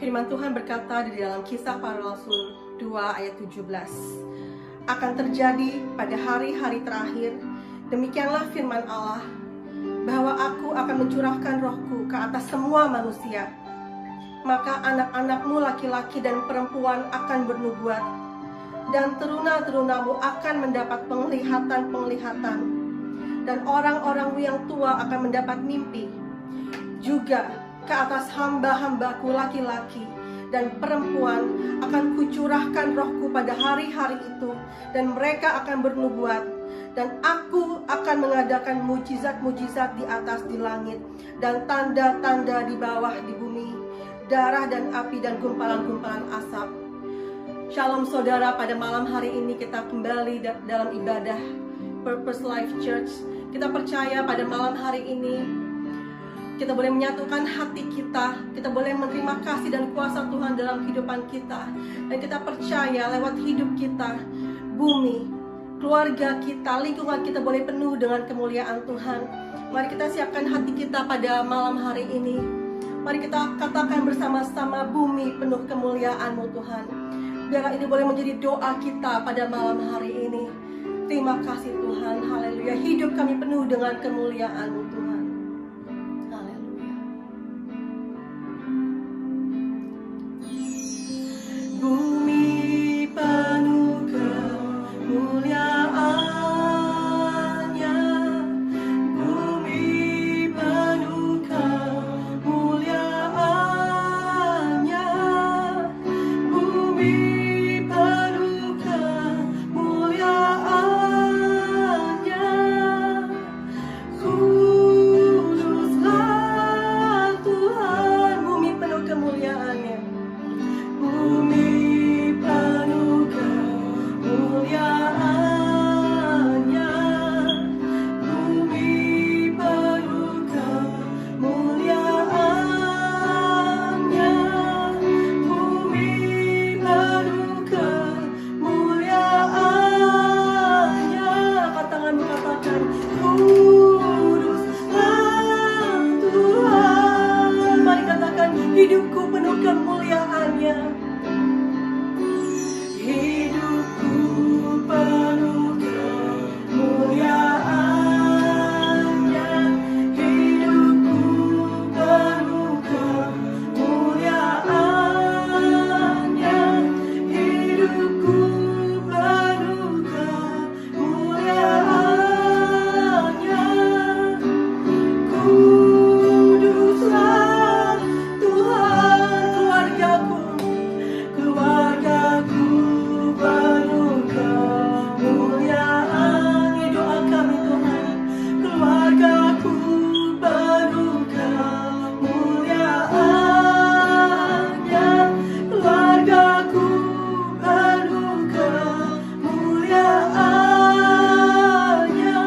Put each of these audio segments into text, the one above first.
Firman Tuhan berkata di dalam Kisah Para Rasul 2 ayat 17, akan terjadi pada hari-hari terakhir, demikianlah firman Allah, bahwa aku akan mencurahkan rohku ke atas semua manusia. Maka anak-anakmu laki-laki dan perempuan akan bernubuat, dan teruna-terunamu akan mendapat penglihatan-penglihatan, dan orang-orangmu yang tua akan mendapat mimpi. Juga ke atas hamba-hambaku laki-laki dan perempuan akan kucurahkan rohku pada hari-hari itu, dan mereka akan bernubuat, dan aku akan mengadakan mujizat-mujizat di atas di langit, dan tanda-tanda di bawah di bumi, darah dan api dan gumpalan-gumpalan asap. Shalom saudara, pada malam hari ini kita kembali dalam ibadah Purpose Life Church. Kita percaya pada malam hari ini kita boleh menyatukan hati kita boleh menerima kasih dan kuasa Tuhan dalam kehidupan kita. Dan kita percaya lewat hidup kita, bumi, keluarga kita, lingkungan kita boleh penuh dengan kemuliaan Tuhan. Mari kita siapkan hati kita pada malam hari ini. Mari kita katakan bersama-sama, bumi penuh kemuliaan-Mu Tuhan. Biarlah ini boleh menjadi doa kita pada malam hari ini. Terima kasih Tuhan, haleluya. Hidup kami penuh dengan kemuliaan-Mu Tuhan. Bumi penuh kemuliaan-Nya, bumi penuh kemuliaan-Nya, bumi penuh kemuliaan-Nya. Kuduslah Tuhan, bumi penuh kemuliaan-Nya. Bumi penuh kemuliaan-Nya, bumi penuh kemuliaan-Nya, bumi penuh kemuliaan-Nya. Angkat tanganmu, katakan, kuduslah Tuhan. Mari katakan, hidupku penuh kemuliaan-Nya. Hidupku penuh kemuliaan-Nya, hidupku penuh kemuliaan-Nya, hidupku penuh kemuliaan-Nya. Kuduslah Tuhan, keluargaku penuh kemuliaan. Ini doa kami Tuhan, keluargaku penuh kemuliaan-Nya, keluargaku penuh kemuliaan-Nya.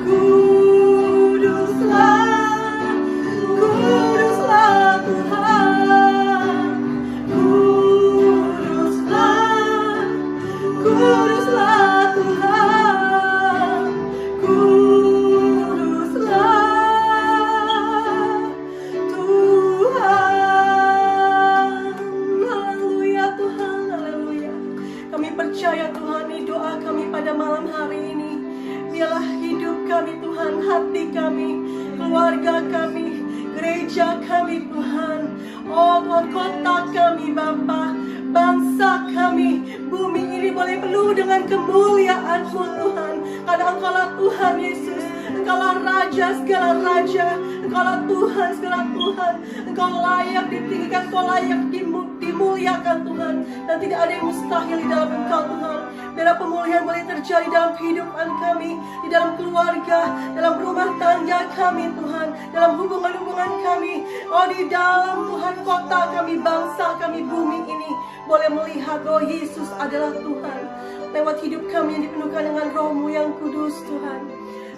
Kuduslah Tuhan, kuduslah Tuhan, kuduslah Tuhan. Haleluya Tuhan, haleluya. Kami percaya Tuhan, ini doa kami pada malam hari ini. Biarlah hidup kami Tuhan, hati kami, keluarga kami, gereja kami Tuhan, oh Tuhan, kota kami Bapa, bangsa kami, bumi ini boleh penuh dengan kemuliaan-Mu Tuhan. Karena Engkaulah Tuhan Yesus, Engkaulah Raja segala Raja, Engkaulah Tuhan segala Tuhan. Engkau layak ditinggikan, Engkau layak dimuliakan Tuhan. Dan tidak ada yang mustahil di dalam Engkau Tuhan. Biarlah pemulihan boleh terjadi dalam kehidupan kami, di dalam keluarga, dalam rumah tangga kami Tuhan, dalam hubungan-hubungan kami, oh di dalam Tuhan kota kami, bangsa kami, bumi ini boleh melihat bahwa Yesus adalah Tuhan. Lewat hidup kami yang dipenuhkan dengan Roh-Mu yang kudus Tuhan.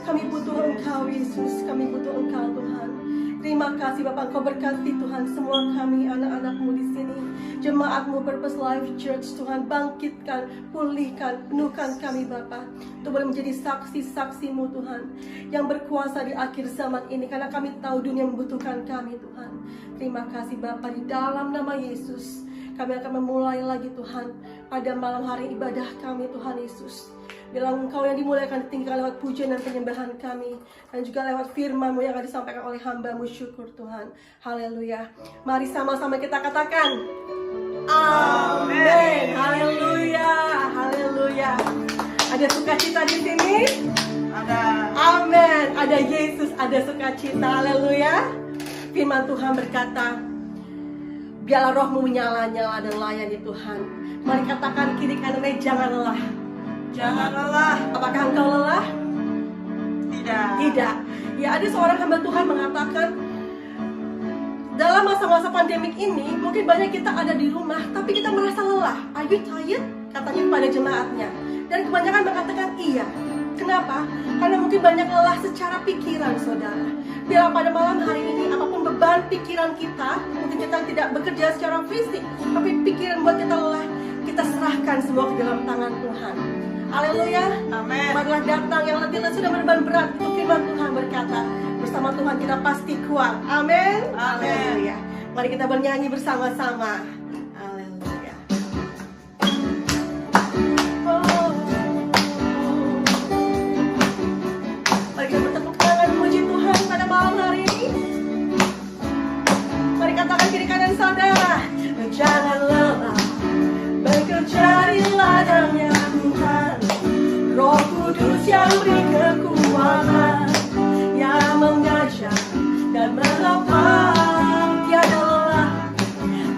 Kami butuh Engkau Yesus, kami butuh Engkau Tuhan. Terima kasih Bapak, Engkau berkati Tuhan semua kami anak-anak-Mu di sini. jemaat-Mu Purpose Life Church. Tuhan, bangkitkan, pulihkan, penuhkan kami Bapa, untuk boleh menjadi saksi-saksi-Mu Tuhan, yang berkuasa di akhir zaman ini, karena kami tahu dunia membutuhkan kami Tuhan. Terima kasih Bapa, di dalam nama Yesus kami akan memulai lagi Tuhan, pada malam hari ibadah kami Tuhan Yesus. Bilang Engkau yang dimuliakan, ditinggikan lewat pujian dan penyembahan kami, dan juga lewat firman-Mu yang akan disampaikan oleh hamba-Mu. Syukur Tuhan. Haleluya. Mari sama-sama kita katakan amin. Haleluya. Haleluya. Ada sukacita di sini? Ada. Amin. Ada Yesus, ada sukacita. Haleluya. Firman Tuhan berkata, biarlah rohmu menyala-nyala dan layani Tuhan. Mari katakan kiri kanannya, jangan lelah. Jangan lelah. Apakah engkau lelah? Tidak. Tidak. Ya, ada seorang hamba Tuhan mengatakan, dalam masa-masa pandemik ini, mungkin banyak kita ada di rumah, tapi kita merasa lelah. Are you tired? Katanya kepada jemaatnya. Dan kebanyakan mengatakan iya. Kenapa? Karena mungkin banyak lelah secara pikiran, saudara. Bila pada malam hari ini, apapun beban pikiran kita, mungkin kita tidak bekerja secara fisik, tapi pikiran buat kita lelah, kita serahkan semua ke dalam tangan Tuhan. Haleluya. Amin. Marilah datang yang letih dan sudah berbeban berat, itu firman Tuhan berkata, bersama Tuhan kita pasti kuat. Amin. Amin. Haleluya. Mari kita bernyanyi bersama-sama. Haleluya. Mari kita bertepuk tangan memuji Tuhan pada malam hari ini. Mari katakan kiri kanan saudara, jangan lelah bekerja di ladangnya Tuhan. Roh Kudus yang beri kekuatan, yang mengajar dan menopang. Tiada lelah,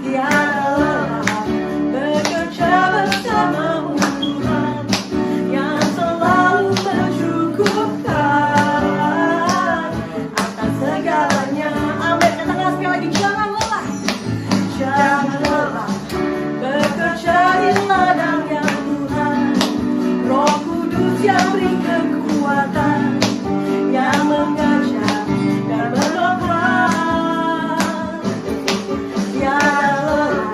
tiada lelah bekerja bersamamu Tuhan, yang selalu mencukupkan atas segalanya. Amin. Katakan sekali lagi, jangan lelah. Jangan lelah bekerja di ladangnya Tuhan. Roh Kudus yang beri kekuatan, yang mengajar dan menopang. Tiada lelah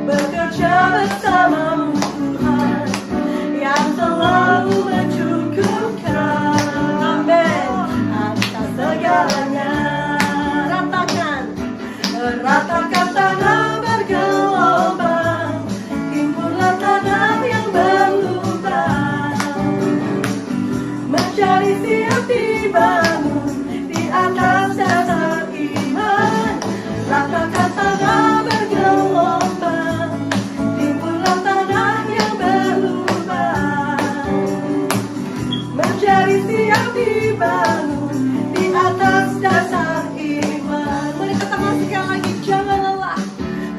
bekerja bersamamu Tuhan, yang selalu mencukupkan. Amin. Atas segalanya. Ratakan tanah bergelombang, timbullah tanah yang berlubang, mencari siap dibangun di atas dasar iman. Ratakan tanah bergelombang, timbullah tanah yang berlubang, mencari siap dibangun di atas dasar iman. Mari katakan sekali lagi, jangan lelah,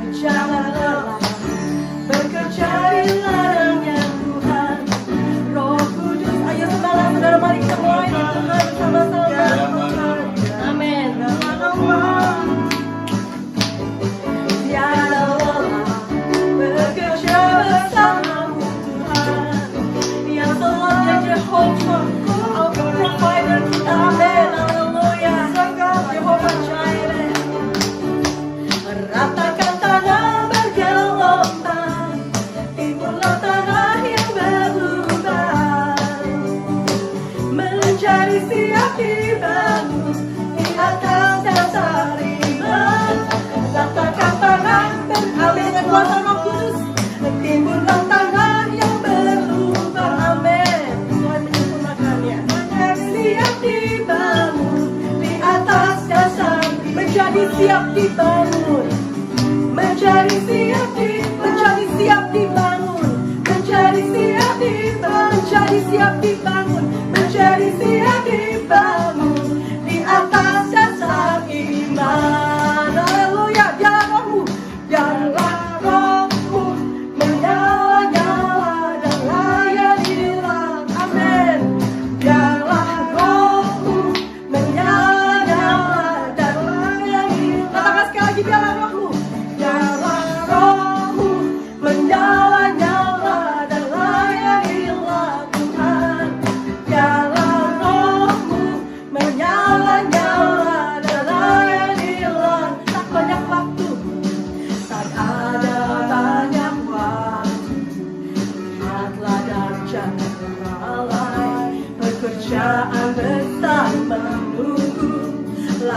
jangan lelah bekerja di ladangnya Tuhan. Roh Kudus, ayo semangat saudara, mari kita mulai Tuhan bersama-sama. Amin. Tiada lelah bekerja bersamamu Tuhan, yang selalu Jehovah, our provider. Amin. Haleluya. Jehovah Jireh. Ratakan tanah bergelombang, timbullah tanah yang berlubang, mencari siap dibangun di atas dasar iman. Ratakan tanah beralih dengan kuasa Roh Kudus, timbullah tanah yang berlubang. Amin. Tuhan menyempurnakannya. Mencari siap dibangun di atas dasar, menjadi siap dibangun, menjadi siap dibangun, menjadi siap dibangun, menjadi siap dibangun, menjadi siap dibangun di atas dasar iman. Haleluya. Biarlah rohmu menyala-nyala dan layanilah. Amin. Biarlah rohmu menyala-nyala dan layanilah. Katakan sekali lagi, biarlah rohmu. Biarlah rohmu menyala-nyala dan layanilah Tuhan. Biarlah rohmu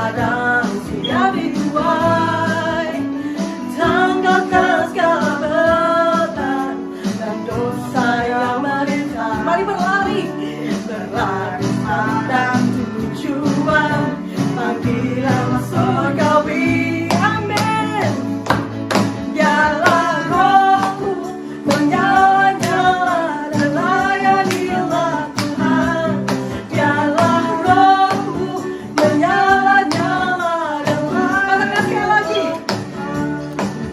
padang siap dituai. Tanggalkan segala beban dan dosa yang menimpa. Mari berlari pada tujuan, panggilan surgawi. Amin. Biarlah rohmu menyala-nyala dan layanilah Tuhan. Biarlah rohmu menyala-nyala dan layanilah. Sekali lagi.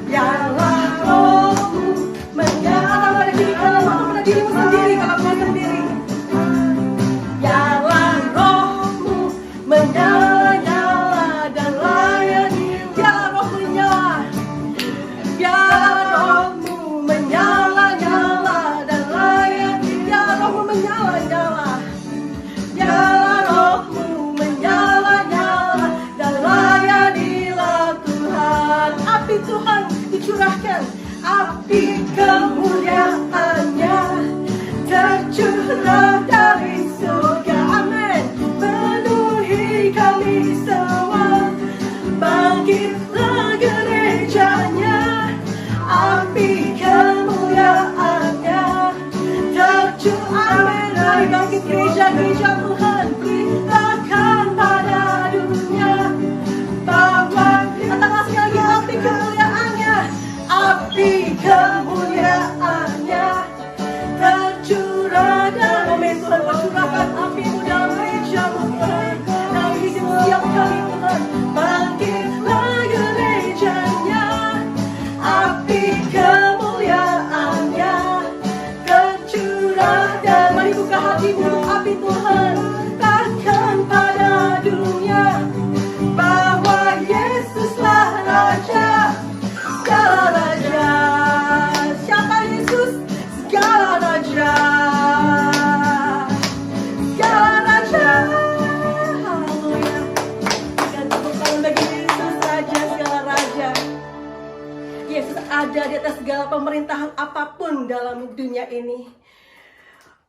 Biarlah rohmu menyala pada diri kamu atau pada dirimu sendiri kalau kau sendiri. Biarlah rohmu menyala-nyala dan layani. Biarlah rohmu menyala. Biarlah rohmu menyala-nyala dan layani. Biarlah rohmu menyala-nyala. Biarlah rohmu menyala-nyala dan layanilah Tuhan. Api Tuhan dicurahkan, api kemuliaannya tercurah dari surga. Amin. Penuhi kami semua, bangkitlah gerejanya, api kemuliaannya tercurah. Amin. Mari bangkit gereja-gereja Tuhan, beritakan pada dunia bahwa katakanlah sekali lagi, api kemuliaannya, api kemuliaannya tercurah. Dan Tuhan mencurahkan api-Mu dalam gereja-Mu Tuhan, dalam hidup setiap kami Tuhan. Bangkitlah gerejanya, api kemuliaannya tercurah. Dan mari buka hatimu untuk api Tuhan, takkan pada dunia bahwa Yesuslah Raja, segala raja. Siapa Yesus? Segala raja, segala raja. Haleluya. Dan tepuk tangan bagi Yesus, Raja segala raja. Yesus ada di atas segala pemerintahan apapun dalam dunia ini.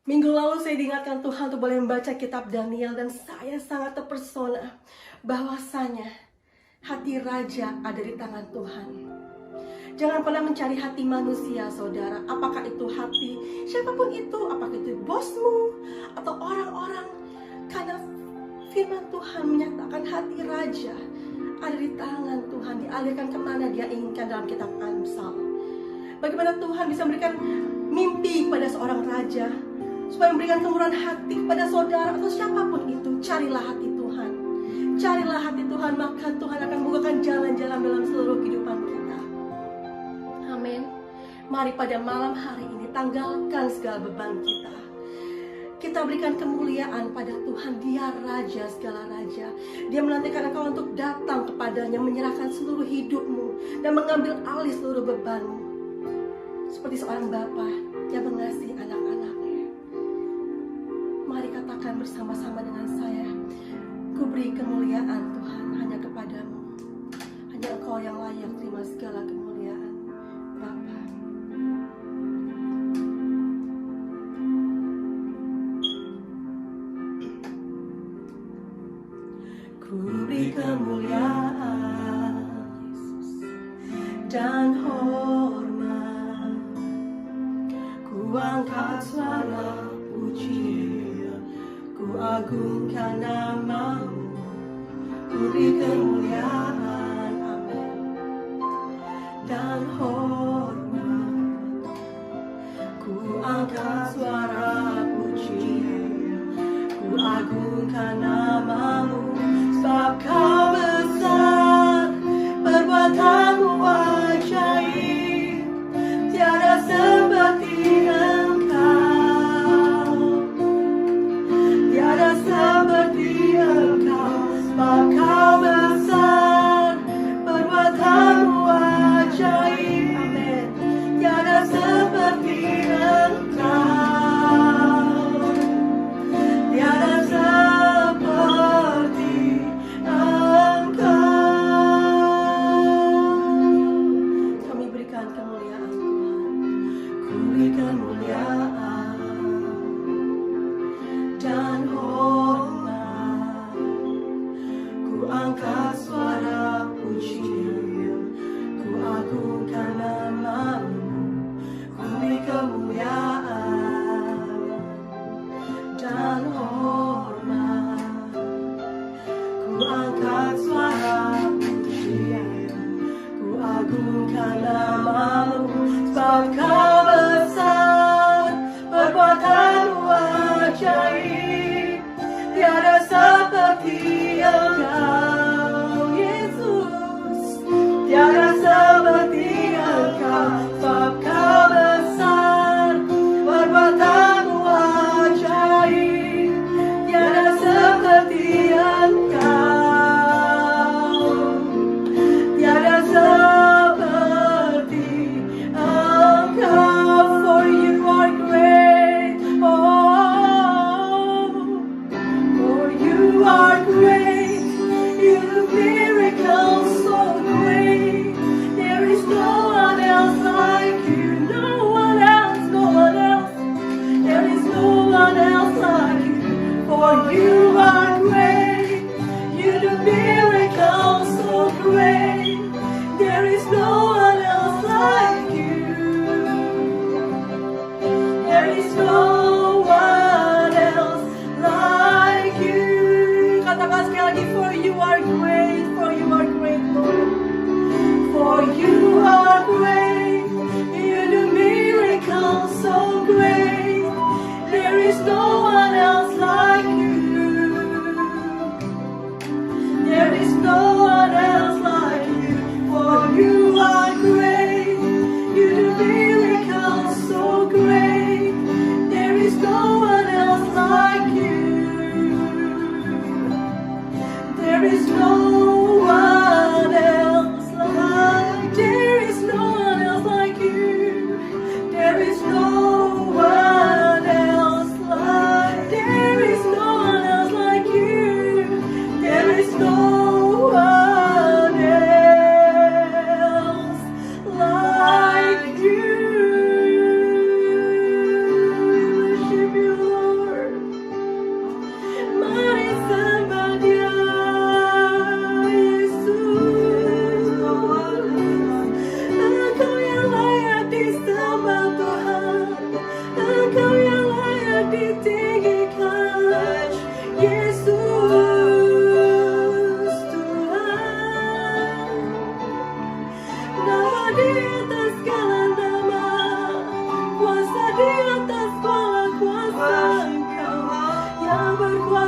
Minggu lalu saya diingatkan Tuhan untuk boleh membaca kitab Daniel, dan saya sangat terpesona bahwasanya hati raja ada di tangan Tuhan. Jangan pernah mencari hati manusia, saudara. Apakah itu hati siapapun itu, apakah itu bosmu atau orang-orang. Karena firman Tuhan menyatakan hati raja ada di tangan Tuhan, dialirkan kemana Dia inginkan dalam kitab Amsal. Bagaimana Tuhan bisa memberikan mimpi kepada seorang raja, supaya memberikan kemurahan hati kepada saudara atau siapapun itu. Carilah hati Tuhan. Carilah hati Tuhan, maka Tuhan akan membukakan jalan-jalan dalam seluruh kehidupan kita. Amin. Mari pada malam hari ini tanggalkan segala beban kita. Kita berikan kemuliaan pada Tuhan. Dia Raja segala raja. Dia menantikan engkau untuk datang kepadanya, menyerahkan seluruh hidupmu dan mengambil alih seluruh bebanmu. Seperti seorang bapa yang mengasihi anak-anaknya. Mari katakan bersama-sama dengan saya, ku beri kemuliaan Tuhan hanya kepadamu. Hanya engkau yang layak terima segala kemuliaan, Bapa. Ku beri kemuliaan dan hormat, ku angkat suara pujian, ku agungkan nama-Mu, ku beri kemuliaan, amin, dan hormat, ku angkat suara pujian, ku agungkan nama-Mu. Sebab Kau besar, perbuatan-Mu ajaib, tiada seperti Engkau, tiada seperti Engkau. Sebab Kau besar, perbuatan-Mu ajaib, amin, tiada seperti Engkau, tiada seperti Engkau.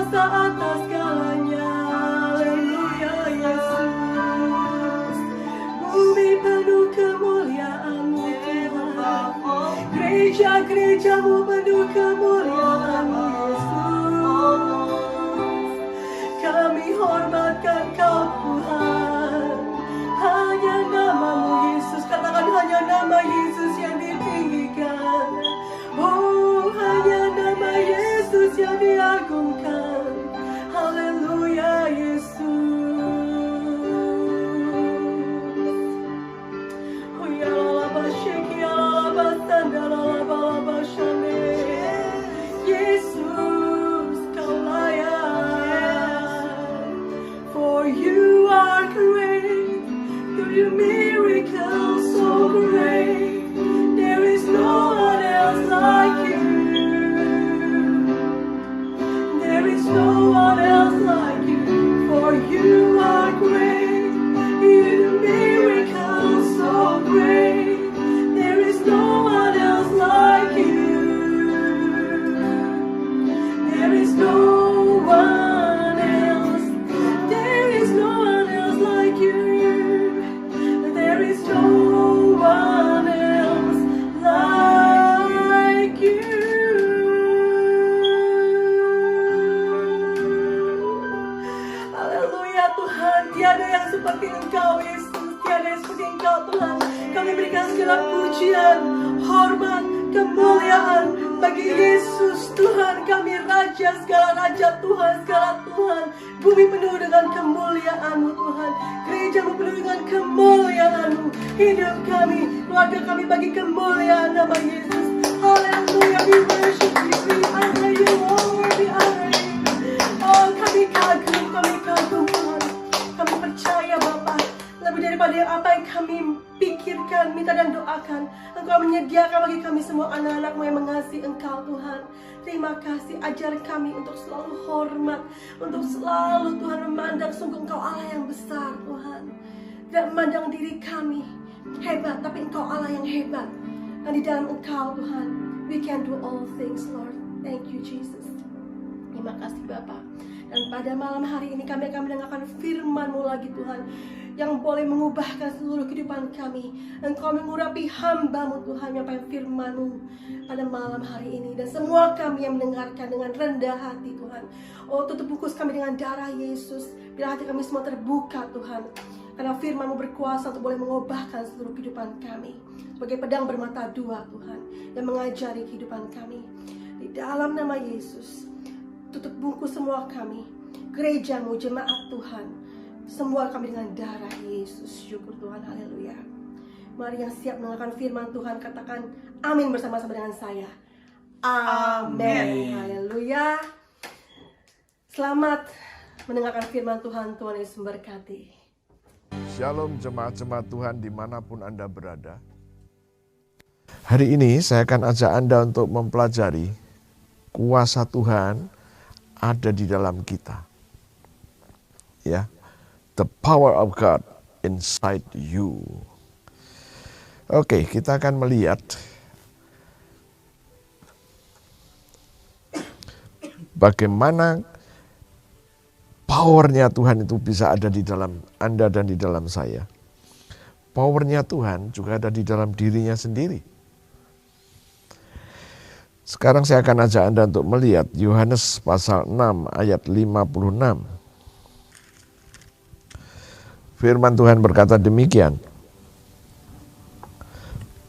berkuasa atas segalanya. Haleluya Yesus. Bumi penuh kemuliaan-Mu Tuhan. Gereja-gereja-Mu penuh kemuliaan-Mu Yesus. Kami hormatkan Kau Tuhan. Hanya nama-Mu Yesus. Katakan hanya nama Yesus yang ditinggikan. Oh, hanya nama Yesus yang diagungkan. Haleluya Yesus. Oh ya laba sheki laba sanda laba shane. Yesus Kau layak. For you are great. Do your miracles so great. There is no one else like you. There is no one else like you. For you are great. You do miracles so great. There is no one else like you. There is no one else. There is no one else like you. There is no one else like you. Haleluya Tuhan, tiada yang seperti Engkau Yesus, tiada yang seperti Engkau Tuhan. Kami berikan segala pujian, hormat, kemuliaan bagi Yesus Tuhan. Kami Raja, segala Raja Tuhan, segala Tuhan. Bumi penuh dengan kemuliaan-Mu Tuhan. Gereja-Mu penuh dengan kemuliaan-Mu. Hidup kami, keluarga kami bagi kemuliaan nama Yesus. Haleluya, we worship you, we honor you, Lord, we honor you. Oh, kami kagum Tuhan. Kami percaya Bapa, lebih daripada apa yang kami pikirkan, minta dan doakan, Engkau menyediakan bagi kami semua anak-anak-Mu yang mengasihi Engkau Tuhan. Terima kasih, ajar kami untuk selalu hormat, untuk selalu Tuhan memandang sungguh Engkau Allah yang besar Tuhan. Tidak memandang diri kami hebat, tapi Engkau Allah yang hebat. Dan di dalam Engkau Tuhan, we can do all things Lord. Thank you Jesus. Terima kasih Bapa. Dan pada malam hari ini kami akan mendengarkan firman-Mu lagi Tuhan, yang boleh mengubahkan seluruh kehidupan kami. Engkau mengurapi hamba-Mu Tuhan, menyampaikan firman-Mu pada malam hari ini. Dan semua kami yang mendengarkan dengan rendah hati Tuhan. Oh, tutup bungkus kami dengan darah Yesus. Biar hati kami semua terbuka Tuhan. Karena firman-Mu berkuasa untuk boleh mengubahkan seluruh kehidupan kami. Sebagai pedang bermata dua Tuhan, yang mengajari kehidupan kami. Di dalam nama Yesus, tutup bungkus semua kami, gereja-Mu, jemaat Tuhan, semua kami dengan darah Yesus. Syukur Tuhan, haleluya. Mari yang siap mendengarkan firman Tuhan, katakan amin bersama-sama dengan saya. Amin. Haleluya. Selamat mendengarkan firman Tuhan. Tuhan Yesus memberkati. Shalom jemaat-jemaat Tuhan dimanapun Anda berada. Hari ini saya akan ajak Anda untuk mempelajari kuasa Tuhan ada di dalam kita. Ya, the power of God inside you. Oke, kita akan melihat bagaimana powernya Tuhan itu bisa ada di dalam Anda dan di dalam saya. Powernya Tuhan juga ada di dalam dirinya sendiri. Sekarang saya akan ajak Anda untuk melihat Yohanes pasal 6 ayat 56. Firman Tuhan berkata demikian.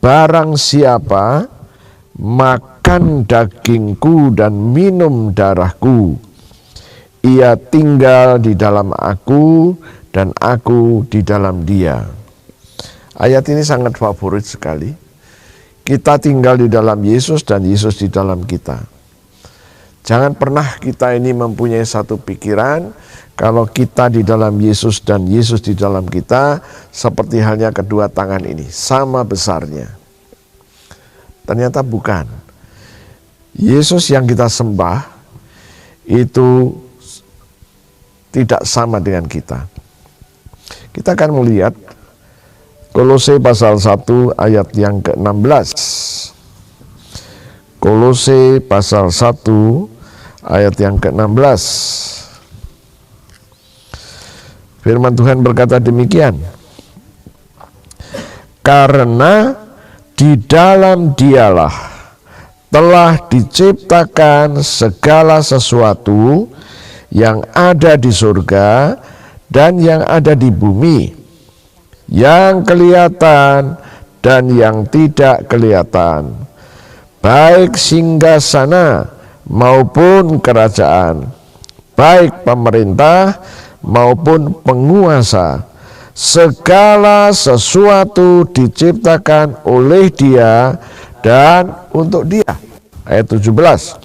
Barang siapa makan dagingku dan minum darahku, ia tinggal di dalam aku dan aku di dalam dia. Ayat ini sangat favorit sekali. Kita tinggal di dalam Yesus dan Yesus di dalam kita. Jangan pernah kita ini mempunyai satu pikiran kalau kita di dalam Yesus dan Yesus di dalam kita seperti halnya kedua tangan ini, sama besarnya. Ternyata bukan. Yesus yang kita sembah itu tidak sama dengan kita. Kita akan melihat Kolose pasal 1 ayat yang ke-16. Kolose pasal 1 ayat yang ke-16. Firman Tuhan berkata demikian. Karena di dalam Dialah telah diciptakan segala sesuatu yang ada di surga dan yang ada di bumi, yang kelihatan dan yang tidak kelihatan, baik singgasana maupun kerajaan, baik pemerintah maupun penguasa. Segala sesuatu diciptakan oleh Dia dan untuk Dia. Ayat 17.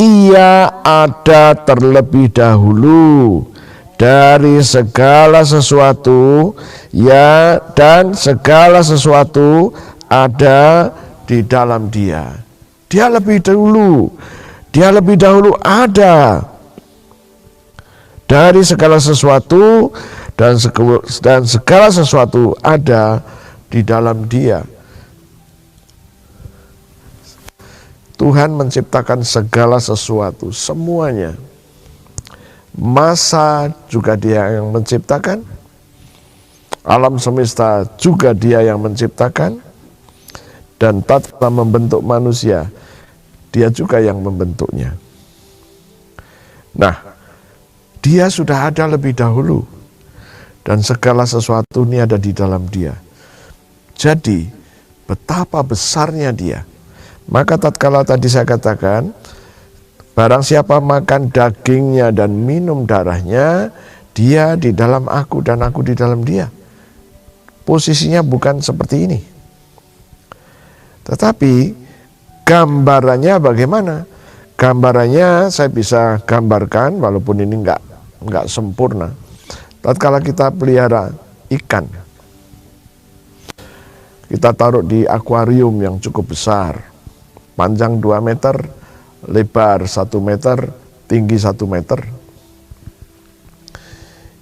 Ia ada terlebih dahulu dari segala sesuatu, ya, dan segala sesuatu ada di dalam Dia. Dia lebih dahulu ada dari segala sesuatu, dan segala sesuatu ada di dalam Dia. Tuhan menciptakan segala sesuatu, semuanya. Masa juga Dia yang menciptakan, alam semesta juga Dia yang menciptakan, dan tatkala membentuk manusia, Dia juga yang membentuknya. Nah, Dia sudah ada lebih dahulu, dan segala sesuatu ini ada di dalam Dia. Jadi, betapa besarnya Dia. Maka tatkala tadi saya katakan, barang siapa makan dagingnya dan minum darahnya, dia di dalam aku dan aku di dalam dia. Posisinya bukan seperti ini. Tetapi gambarannya bagaimana? Gambarannya saya bisa gambarkan, walaupun ini enggak sempurna. Tatkala kita pelihara ikan, kita taruh di akuarium yang cukup besar, panjang 2 meter, lebar 1 meter, tinggi 1 meter.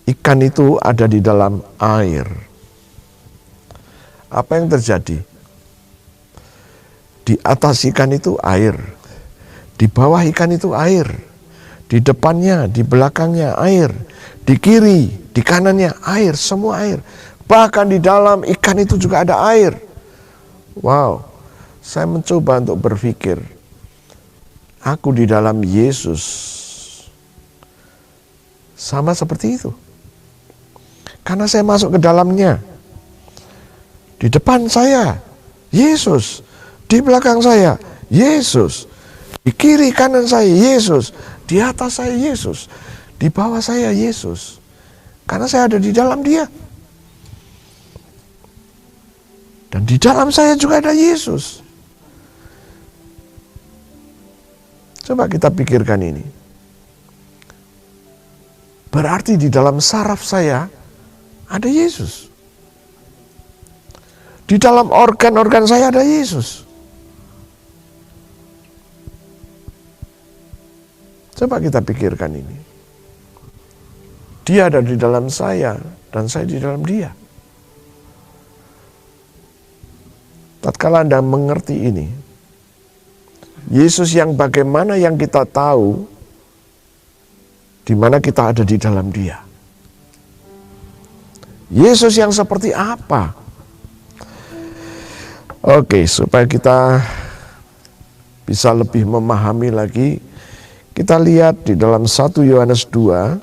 Ikan itu ada di dalam air. Apa yang terjadi? Di atas ikan itu air, di bawah ikan itu air, di depannya, di belakangnya air, di kiri, di kanannya air, semua air. Bahkan di dalam ikan itu juga ada air. Wow, saya mencoba untuk berpikir, aku di dalam Yesus sama seperti itu. Karena saya masuk ke dalamnya. Di depan saya, Yesus. Di belakang saya, Yesus. Di kiri kanan saya, Yesus. Di atas saya, Yesus. Di bawah saya, Yesus. Karena saya ada di dalam Dia. Dan di dalam saya juga ada Yesus. Coba kita pikirkan ini. Berarti di dalam saraf saya ada Yesus. Di dalam organ-organ saya ada Yesus. Coba kita pikirkan ini. Dia ada di dalam saya dan saya di dalam Dia. Tatkala Anda mengerti ini, Yesus yang bagaimana yang kita tahu, di mana kita ada di dalam Dia. Yesus yang seperti apa? Oke, supaya kita bisa lebih memahami lagi, kita lihat di dalam 1 Yohanes 2,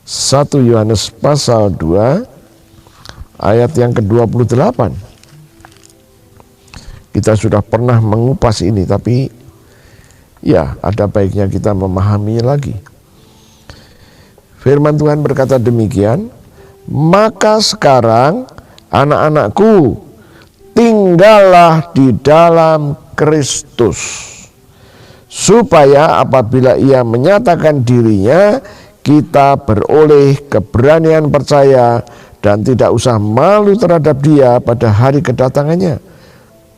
1 Yohanes pasal 2, ayat yang ke-28. Kita sudah pernah mengupas ini, tapi ya ada baiknya kita memahami lagi. Firman Tuhan berkata demikian, maka sekarang anak-anakku, tinggallah di dalam Kristus, supaya apabila Ia menyatakan dirinya, kita beroleh keberanian percaya dan tidak usah malu terhadap Dia pada hari kedatangannya.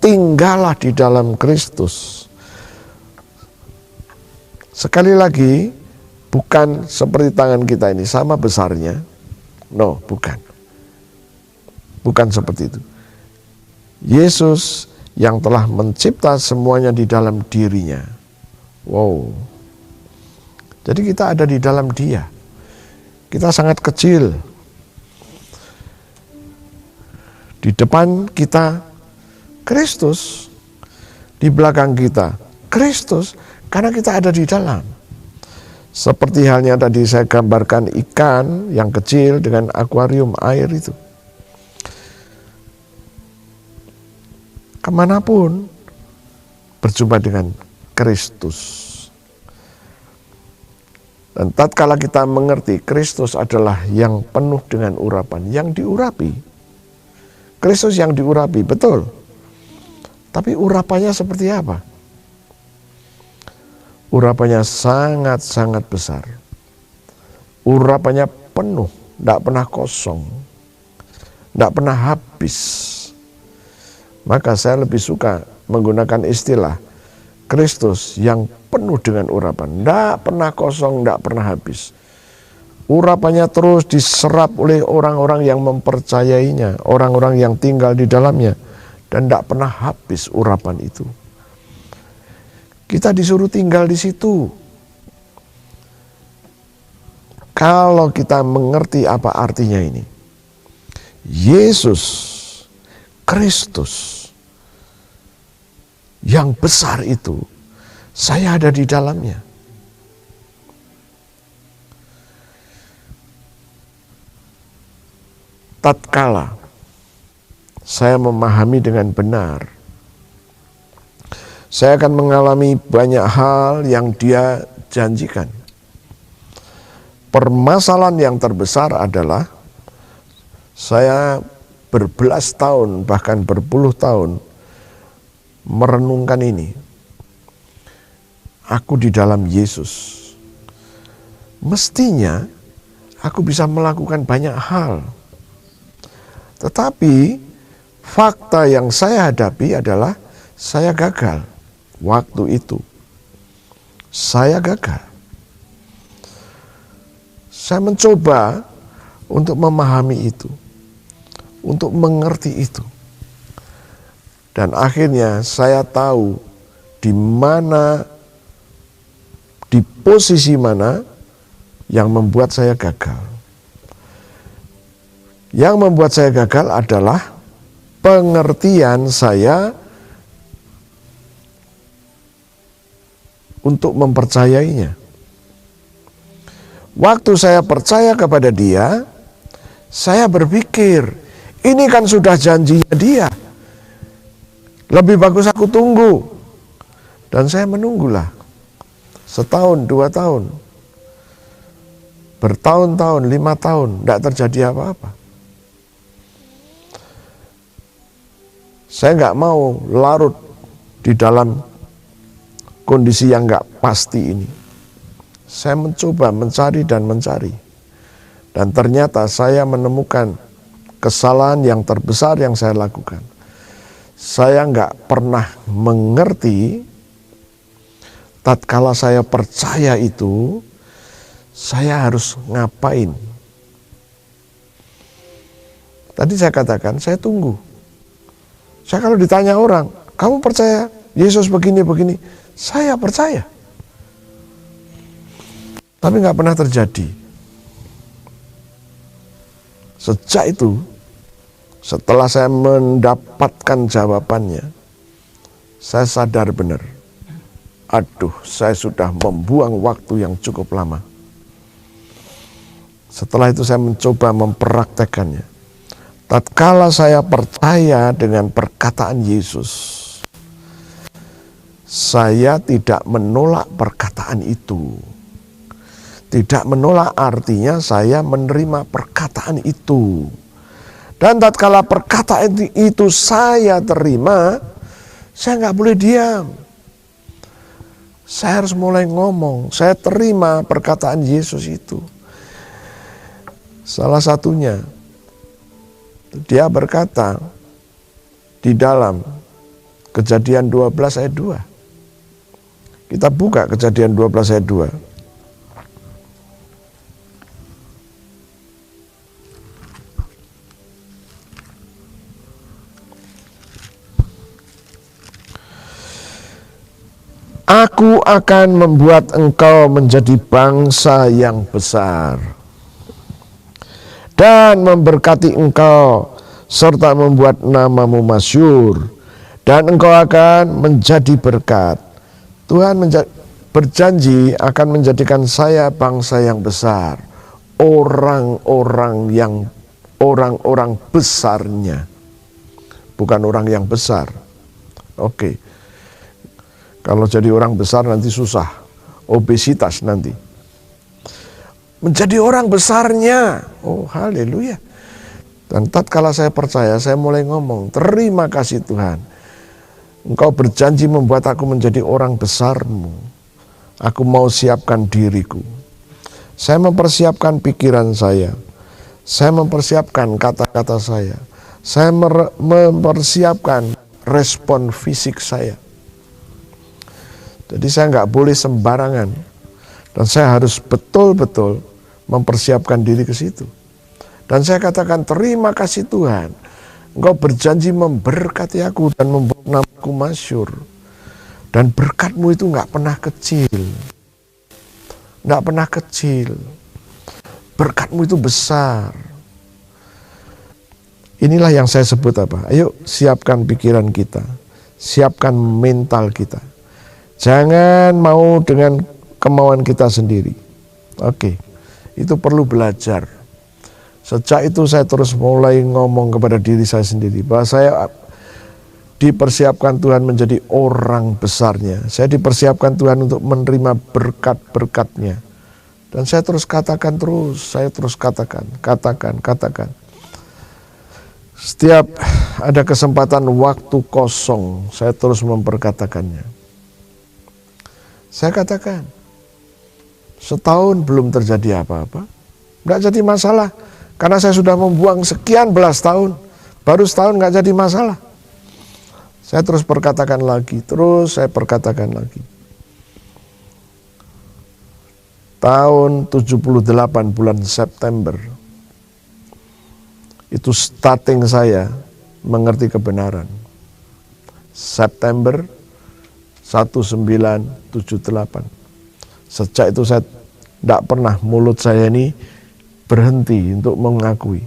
Tinggallah di dalam Kristus. Sekali lagi, bukan seperti tangan kita ini sama besarnya. No, bukan. Bukan seperti itu. Yesus yang telah mencipta semuanya di dalam dirinya. Wow. Jadi kita ada di dalam Dia. Kita sangat kecil. Di depan kita Kristus, di belakang kita Kristus, karena kita ada di dalam. Seperti halnya tadi saya gambarkan ikan yang kecil dengan akuarium air itu. Kemanapun berjumpa dengan Kristus. Dan tatkala kita mengerti Kristus adalah yang penuh dengan urapan, yang diurapi. Kristus yang diurapi, betul. Tapi urapannya seperti apa? Urapannya sangat-sangat besar. Urapannya penuh, tidak pernah kosong, tidak pernah habis. Maka saya lebih suka menggunakan istilah Kristus yang penuh dengan urapan, tidak pernah kosong, tidak pernah habis. Urapannya terus diserap oleh orang-orang yang mempercayainya, orang-orang yang tinggal di dalamnya, dan tidak pernah habis urapan itu. Kita disuruh tinggal di situ. Kalau kita mengerti apa artinya ini, Yesus Kristus yang besar itu, saya ada di dalamnya. Tatkala saya memahami dengan benar, saya akan mengalami banyak hal yang Dia janjikan. Permasalahan yang terbesar adalah saya berbelas tahun, bahkan berpuluh tahun merenungkan ini. Aku di dalam Yesus. Mestinya aku bisa melakukan banyak hal. Tetapi fakta yang saya hadapi adalah saya gagal. Waktu itu saya gagal. Saya mencoba untuk memahami itu, untuk mengerti itu. Dan akhirnya saya tahu di mana, di posisi mana yang membuat saya gagal. Yang membuat saya gagal adalah pengertian saya untuk mempercayainya. Waktu saya percaya kepada Dia, saya berpikir, ini kan sudah janjinya Dia. Lebih bagus aku tunggu. Dan saya menunggulah. Setahun, 2 tahun. Bertahun-tahun, 5 tahun, tidak terjadi apa-apa. Saya nggak mau larut di dalam kondisi yang nggak pasti ini. Saya mencoba mencari dan mencari. Dan ternyata saya menemukan kesalahan yang terbesar yang saya lakukan. Saya nggak pernah mengerti tatkala saya percaya itu, saya harus ngapain. Tadi saya katakan, saya tunggu. Saya kalau ditanya orang, kamu percaya Yesus begini-begini? Saya percaya. Tapi nggak pernah terjadi. Sejak itu, setelah saya mendapatkan jawabannya, saya sadar benar. Aduh, saya sudah membuang waktu yang cukup lama. Setelah itu saya mencoba mempraktekannya. Tatkala saya percaya dengan perkataan Yesus, saya tidak menolak perkataan itu. Tidak menolak artinya saya menerima perkataan itu. Dan tatkala perkataan itu saya terima, saya nggak boleh diam. Saya harus mulai ngomong, saya terima perkataan Yesus itu. Salah satunya, Dia berkata di dalam Kejadian 12 ayat 2. Kita buka Kejadian 12 ayat 2. Aku akan membuat engkau menjadi bangsa yang besar dan memberkati engkau serta membuat namamu masyhur, dan engkau akan menjadi berkat. Tuhan berjanji akan menjadikan saya bangsa yang besar, orang-orang besarnya, bukan orang yang besar. Oke. Kalau jadi orang besar nanti susah, obesitas nanti. Menjadi orang besarnya, oh haleluya. Dan tatkala saya percaya, saya mulai ngomong, terima kasih Tuhan. Engkau berjanji membuat aku menjadi orang besarmu. Aku mau siapkan diriku. Saya mempersiapkan pikiran saya mempersiapkan kata-kata saya mempersiapkan respon fisik saya. Jadi saya nggak boleh sembarangan, dan saya harus betul-betul mempersiapkan diri ke situ. Dan saya katakan, terima kasih Tuhan, Engkau berjanji memberkati aku dan membuat namaku masyhur. Dan berkat-Mu itu nggak pernah kecil, nggak pernah kecil. Berkat-Mu itu besar. Inilah yang saya sebut apa? Ayo siapkan pikiran kita, siapkan mental kita. Jangan mau dengan kemauan kita sendiri. Oke, itu perlu belajar. Sejak itu saya terus mulai ngomong kepada diri saya sendiri, bahwa saya dipersiapkan Tuhan menjadi orang besarnya. Saya dipersiapkan Tuhan untuk menerima berkat-berkat-Nya. Dan saya terus katakan katakan. Setiap ada kesempatan waktu kosong, saya terus memperkatakannya. Saya katakan, setahun belum terjadi apa-apa, nggak jadi masalah. Karena saya sudah membuang sekian belas tahun, baru setahun nggak jadi masalah. Saya terus perkatakan lagi, Tahun 78 bulan September, itu starting saya mengerti kebenaran. September 1978. Sejak itu saya tidak pernah mulut saya ini berhenti untuk mengakui.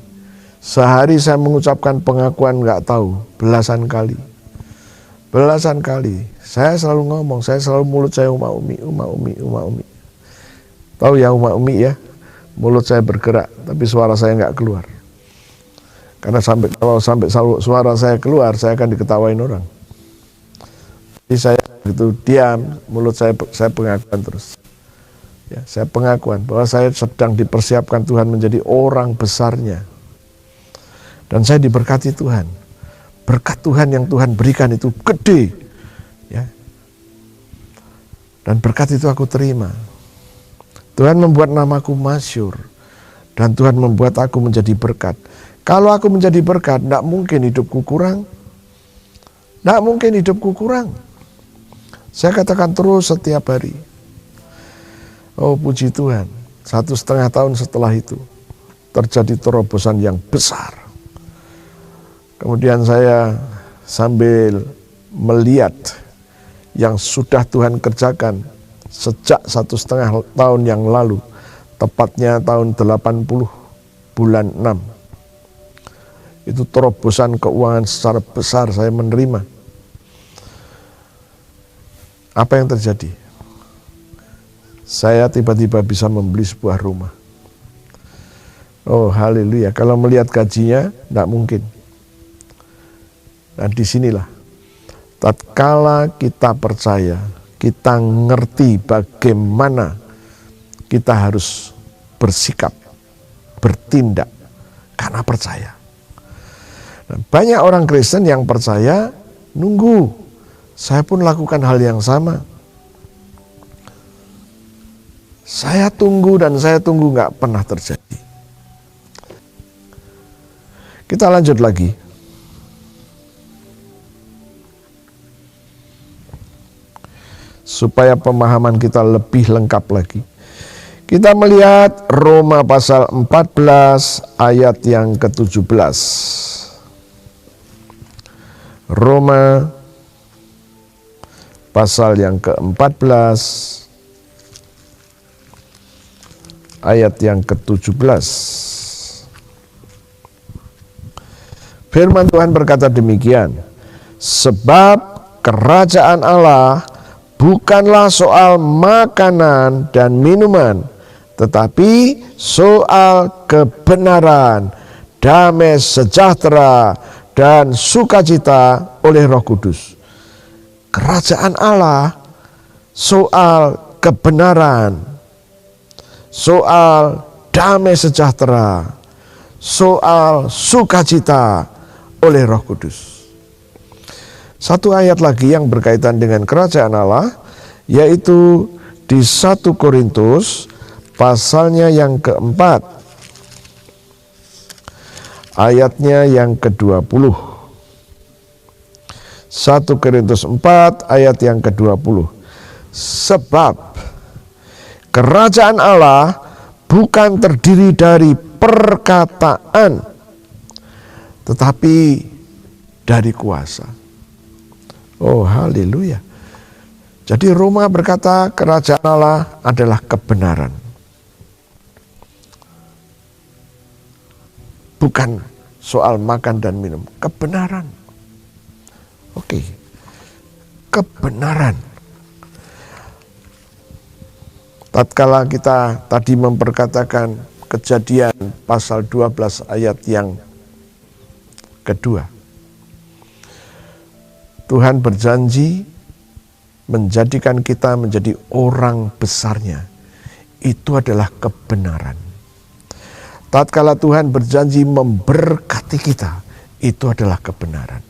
Sehari saya mengucapkan pengakuan nggak tahu belasan kali. Saya selalu ngomong, mulut saya Uma Umi. Tahu ya Uma Umi ya, mulut saya bergerak tapi suara saya nggak keluar. Karena kalau sampai suara saya keluar, saya akan diketawain orang. Jadi saya itu diam, mulut saya pengakuan terus. Ya, saya pengakuan bahwa saya sedang dipersiapkan Tuhan menjadi orang besarnya. Dan saya diberkati Tuhan. Berkat Tuhan yang Tuhan berikan itu gede. Ya. Dan berkat itu aku terima. Tuhan membuat namaku masyhur. Dan Tuhan membuat aku menjadi berkat. Kalau aku menjadi berkat, tidak mungkin hidupku kurang. Tidak mungkin hidupku kurang. Saya katakan terus setiap hari. Oh puji Tuhan, 1,5 tahun setelah itu terjadi terobosan yang besar. Kemudian saya sambil melihat yang sudah Tuhan kerjakan sejak 1,5 tahun yang lalu, tepatnya tahun 80 bulan 6. Itu terobosan keuangan secara besar saya menerima. Apa yang terjadi? Saya tiba-tiba bisa membeli sebuah rumah. Oh haleluya, kalau melihat gajinya tidak mungkin. Dan disinilah, tatkala kita percaya, kita ngerti bagaimana kita harus bersikap, bertindak, karena percaya. Dan banyak orang Kristen yang percaya, nunggu. Saya pun lakukan hal yang sama. Saya tunggu nggak pernah terjadi. Kita lanjut lagi. Supaya pemahaman kita lebih lengkap lagi. Kita melihat Roma pasal 14 ayat yang ke-17. Roma pasal yang ke-14 ayat yang ke-17. Firman Tuhan berkata demikian, sebab kerajaan Allah bukanlah soal makanan dan minuman, tetapi soal kebenaran, damai sejahtera, dan sukacita oleh Roh Kudus. Kerajaan Allah soal kebenaran, soal damai sejahtera, soal sukacita oleh Roh Kudus. Satu ayat lagi yang berkaitan dengan kerajaan Allah, yaitu di 1 Korintus pasalnya yang keempat, ayatnya yang ke-20. 1 Korintus 4 ayat yang ke-20. Sebab kerajaan Allah bukan terdiri dari perkataan, tetapi dari kuasa. Oh, haleluya. Jadi Roma berkata kerajaan Allah adalah kebenaran. Bukan soal makan dan minum, kebenaran. Oke. Kebenaran. Tatkala kita tadi memperkatakan Kejadian pasal 12 ayat yang kedua. Tuhan berjanji menjadikan kita menjadi orang besarnya. Itu adalah kebenaran. Tatkala Tuhan berjanji memberkati kita, itu adalah kebenaran.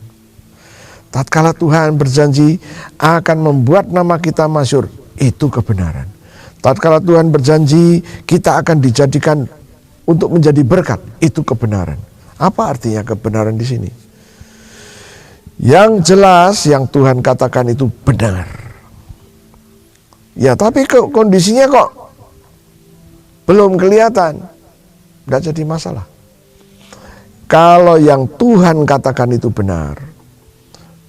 Tatkala Tuhan berjanji akan membuat nama kita masyhur, itu kebenaran. Tatkala Tuhan berjanji kita akan dijadikan untuk menjadi berkat, itu kebenaran. Apa artinya kebenaran di sini? Yang jelas yang Tuhan katakan itu benar. Ya, tapi kondisinya kok belum kelihatan. Tidak jadi masalah. Kalau yang Tuhan katakan itu benar,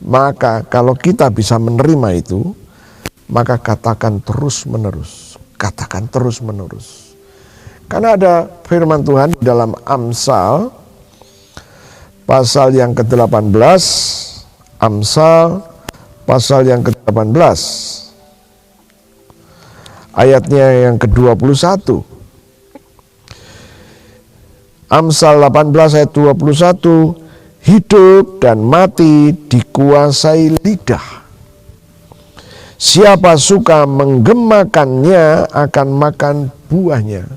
maka kalau kita bisa menerima itu, maka katakan terus menerus. Katakan terus menerus. Karena ada firman Tuhan dalam Amsal pasal yang ke-18, Amsal pasal yang ke-18 ayatnya yang ke-21. Amsal 18 ayat 21, hidup dan mati dikuasai lidah. Siapa suka menggemakannya akan makan buahnya.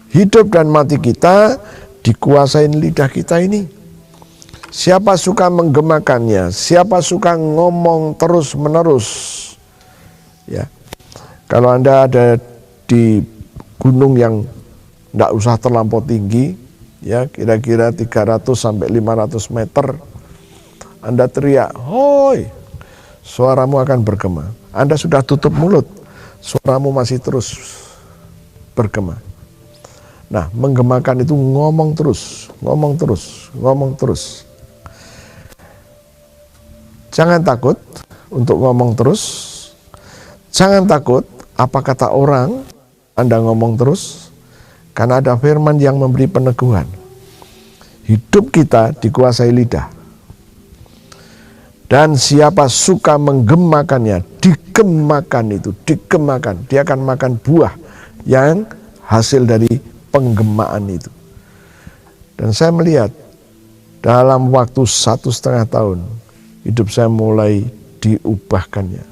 Hidup dan mati kita dikuasai lidah kita ini. Siapa suka menggemakannya, siapa suka ngomong terus menerus. Ya. Kalau Anda ada di gunung yang tidak usah terlampau tinggi, ya kira-kira 300 sampai 500 meter, Anda teriak, hoi, suaramu akan bergema. Anda sudah tutup mulut, suaramu masih terus bergema. Nah, menggemakan itu ngomong terus, ngomong terus, ngomong terus. Jangan takut untuk ngomong terus. Jangan takut apa kata orang, Anda ngomong terus. Karena ada firman yang memberi peneguhan. Hidup kita dikuasai lidah. Dan siapa suka menggemakannya, digemakan itu, digemakan. Dia akan makan buah yang hasil dari penggemaan itu. Dan saya melihat dalam waktu 1,5 tahun, hidup saya mulai diubahkannya.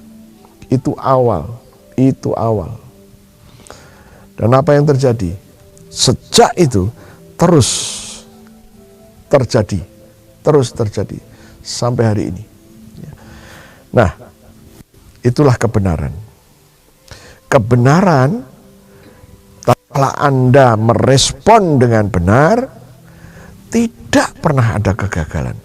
Itu awal, itu awal. Dan apa yang terjadi? Sejak itu terus terjadi sampai hari ini. Nah, itulah kebenaran. Kebenaran, tatkala Anda merespon dengan benar, tidak pernah ada kegagalan.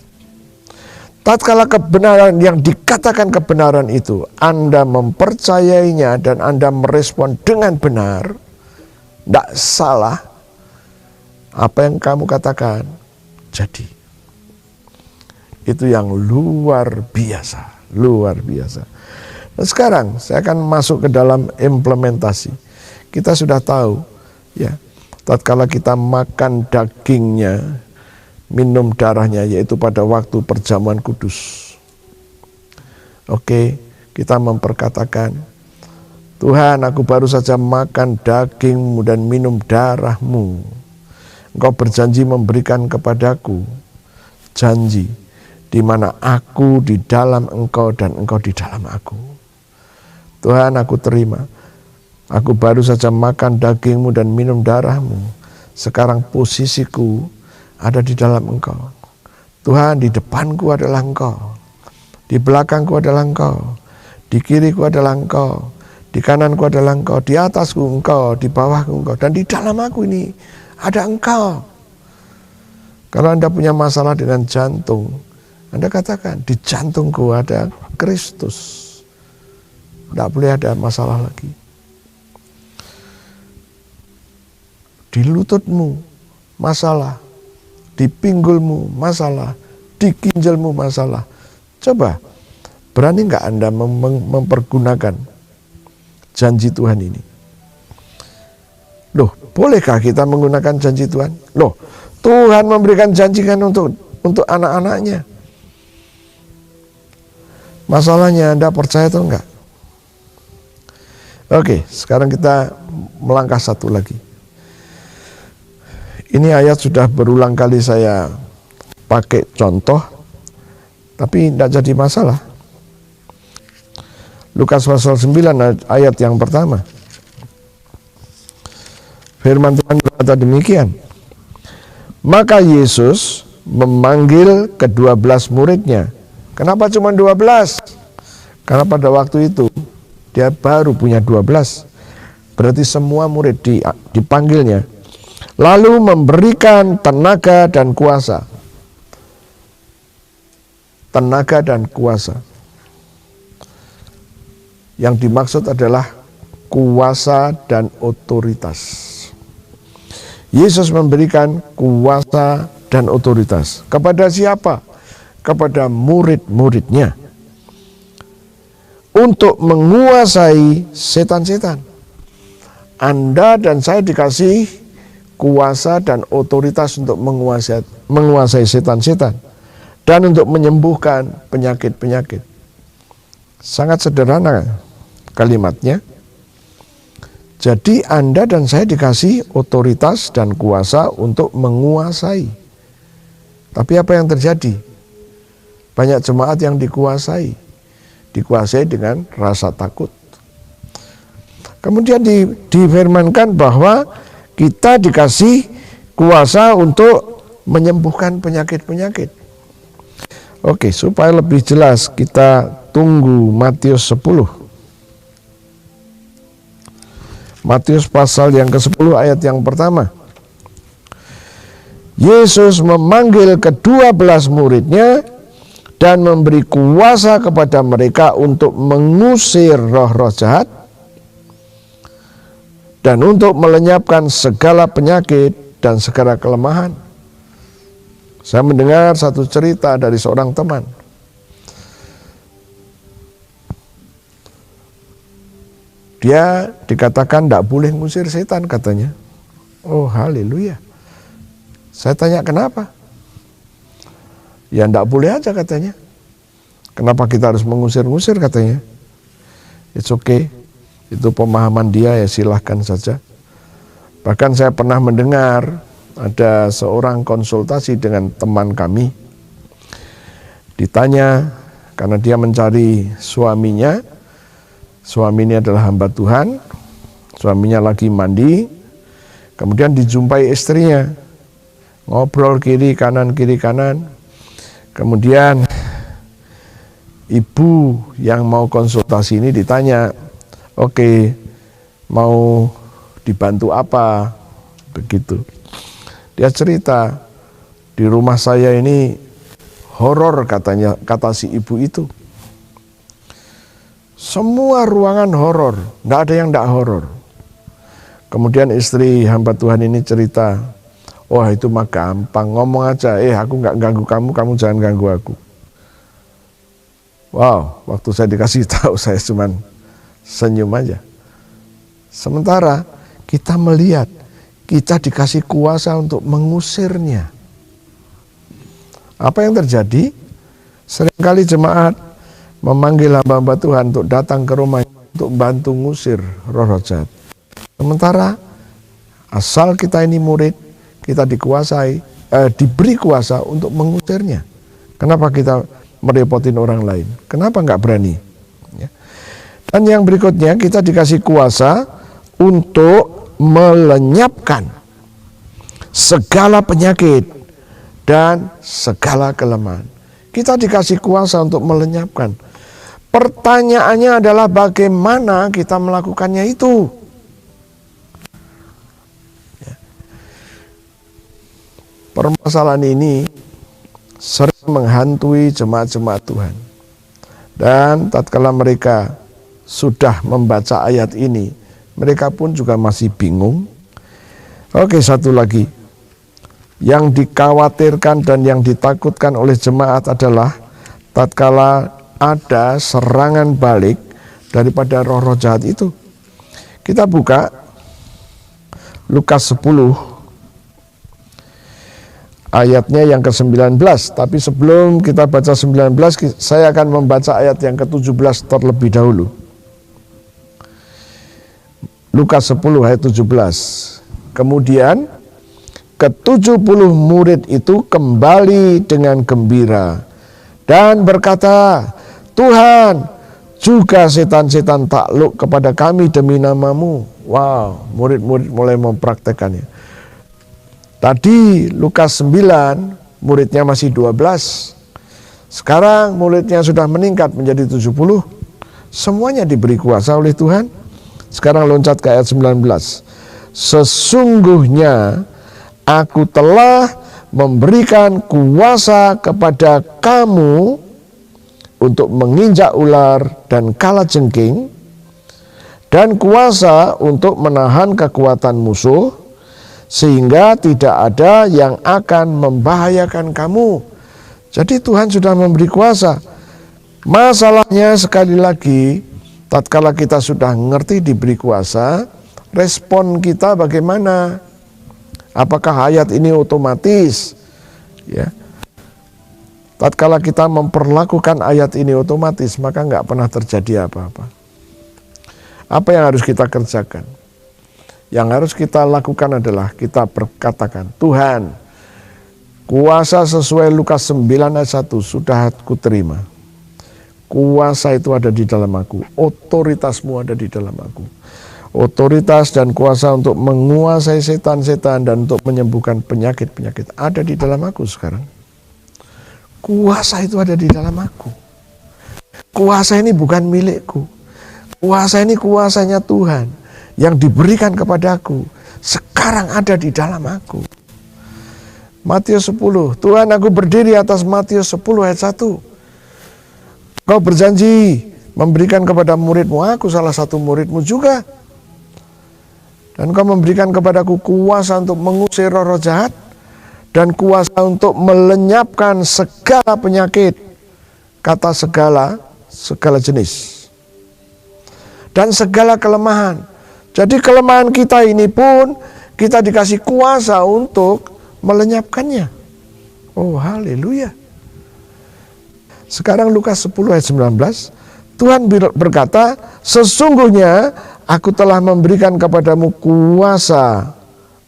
Tatkala kebenaran yang dikatakan kebenaran itu, Anda mempercayainya dan Anda merespon dengan benar, tidak salah, apa yang kamu katakan jadi. Itu yang luar biasa, luar biasa. Nah, sekarang saya akan masuk ke dalam implementasi. Kita sudah tahu, ya, tatkala kita makan dagingnya, minum darahnya, yaitu pada waktu perjamuan kudus. Oke, kita memperkatakan, Tuhan, aku baru saja makan dagingmu dan minum darahmu. Engkau berjanji memberikan kepadaku janji, di mana aku di dalam engkau dan engkau di dalam aku. Tuhan, aku terima. Aku baru saja makan dagingmu dan minum darahmu. Sekarang posisiku ada di dalam engkau. Tuhan, di depanku adalah engkau. Di belakangku adalah engkau. Di kiriku adalah engkau. Di kananku adalah engkau. Di atasku engkau. Di bawahku engkau. Dan di dalam aku ini ada engkau. Kalau Anda punya masalah dengan jantung, Anda katakan, di jantungku ada Kristus. Tidak boleh ada masalah lagi. Di lututmu masalah, di pinggulmu masalah, di ginjalmu masalah. Coba, berani nggak Anda mempergunakan janji Tuhan ini? Loh, bolehkah kita menggunakan janji Tuhan? Loh, Tuhan memberikan janji kan untuk anak-anaknya. Masalahnya Anda percaya atau enggak? Oke, sekarang kita melangkah satu lagi. Ini ayat sudah berulang kali saya pakai contoh, tapi tidak jadi masalah. Lukas pasal 9 ayat yang pertama. Firman Tuhan berkata demikian. Maka Yesus memanggil ke-12 muridnya. Kenapa cuma 12? Karena pada waktu itu dia baru punya 12. Berarti semua murid dipanggilnya. Lalu memberikan tenaga dan kuasa. Tenaga dan kuasa. Yang dimaksud adalah kuasa dan otoritas. Yesus memberikan kuasa dan otoritas. Kepada siapa? Kepada murid-muridnya. Untuk menguasai setan-setan. Anda dan saya dikasih kuasa dan otoritas untuk menguasai setan-setan. Dan untuk menyembuhkan penyakit-penyakit. Sangat sederhana kalimatnya. Jadi Anda dan saya dikasih otoritas dan kuasa untuk menguasai. Tapi apa yang terjadi? Banyak jemaat yang dikuasai dengan rasa takut. Kemudian difirmankan bahwa kita dikasih kuasa untuk menyembuhkan penyakit-penyakit. Oke, supaya lebih jelas kita tunggu Matius 10. Matius pasal yang ke-10 ayat yang pertama. Yesus memanggil ke-12 muridnya dan memberi kuasa kepada mereka untuk mengusir roh-roh jahat dan untuk melenyapkan segala penyakit dan segala kelemahan. Saya mendengar satu cerita dari seorang teman. Dia dikatakan tidak boleh ngusir setan katanya. Oh, haleluya. Saya tanya kenapa? Ya tidak boleh aja katanya. Kenapa kita harus mengusir-ngusir katanya? It's okay. Itu pemahaman dia, ya silahkan saja. Bahkan saya pernah mendengar ada seorang konsultasi dengan teman kami. Ditanya karena dia mencari suaminya. Suaminya adalah hamba Tuhan. Suaminya lagi mandi. Kemudian dijumpai istrinya. Ngobrol kiri kanan. Kemudian ibu yang mau konsultasi ini ditanya, oke, mau dibantu apa? Begitu. Dia cerita, di rumah saya ini horor katanya, kata si ibu itu. Semua ruangan horor, tidak ada yang tidak horor. Kemudian istri hamba Tuhan ini cerita, wah itu mah gampang, ngomong aja, aku nggak ganggu kamu, kamu jangan ganggu aku. Wow, waktu saya dikasih tahu saya cuman senyum aja. Sementara kita melihat kita dikasih kuasa untuk mengusirnya. Apa yang terjadi? Seringkali jemaat memanggil hamba-hamba Tuhan untuk datang ke rumah untuk bantu ngusir roh-roh jahat. Sementara asal kita ini murid, kita diberi kuasa untuk mengusirnya. Kenapa kita merepotin orang lain? Kenapa nggak berani? Ya. Dan yang berikutnya kita dikasih kuasa untuk melenyapkan segala penyakit dan segala kelemahan. Kita dikasih kuasa untuk melenyapkan. Pertanyaannya adalah bagaimana kita melakukannya itu? Ya. Permasalahan ini sering menghantui jemaat-jemaat Tuhan. Dan tatkala mereka sudah membaca ayat ini, mereka pun juga masih bingung. Oke, satu lagi. Yang dikhawatirkan dan yang ditakutkan oleh jemaat adalah tatkala ada serangan balik daripada roh-roh jahat itu. Kita buka Lukas 10 ayatnya yang ke-19. Tapi sebelum kita baca 19, saya akan membaca ayat yang ke-17 terlebih dahulu. Lukas 10 ayat 17. Kemudian ke-70 murid itu kembali dengan gembira dan berkata, Tuhan, juga setan-setan takluk kepada kami demi namamu. Wow, murid-murid mulai mempraktekannya. Tadi Lukas 9, muridnya masih 12. Sekarang muridnya sudah meningkat menjadi 70. Semuanya diberi kuasa oleh Tuhan. Sekarang loncat ke ayat 19. Sesungguhnya Aku telah memberikan kuasa kepada kamu untuk menginjak ular dan kalajengking, dan kuasa untuk menahan kekuatan musuh, sehingga tidak ada yang akan membahayakan kamu. Jadi Tuhan sudah memberi kuasa. Masalahnya sekali lagi, tatkala kita sudah ngerti diberi kuasa, respon kita bagaimana? Apakah ayat ini otomatis? Ya. Tatkala kita memperlakukan ayat ini otomatis, maka nggak pernah terjadi apa-apa. Apa yang harus kita kerjakan? Yang harus kita lakukan adalah kita berkatakan, Tuhan, kuasa sesuai Lukas 9 ayat 1 sudah aku terima. Kuasa itu ada di dalam aku, otoritasmu ada di dalam aku. Otoritas dan kuasa untuk menguasai setan-setan dan untuk menyembuhkan penyakit-penyakit ada di dalam aku sekarang. Kuasa itu ada di dalam aku. Kuasa ini bukan milikku. Kuasa ini kuasanya Tuhan yang diberikan kepadaku. Sekarang ada di dalam aku. Matius 10. Tuhan, aku berdiri atas Matius 10 ayat 1. Kau berjanji memberikan kepada muridmu, aku salah satu muridmu juga. Dan kau memberikan kepadaku kuasa untuk mengusir roh-roh jahat dan kuasa untuk melenyapkan segala penyakit. Kata segala jenis. Dan segala kelemahan. Jadi kelemahan kita ini pun kita dikasih kuasa untuk melenyapkannya. Oh, haleluya. Sekarang Lukas 10 ayat 19. Tuhan berkata, sesungguhnya aku telah memberikan kepadamu kuasa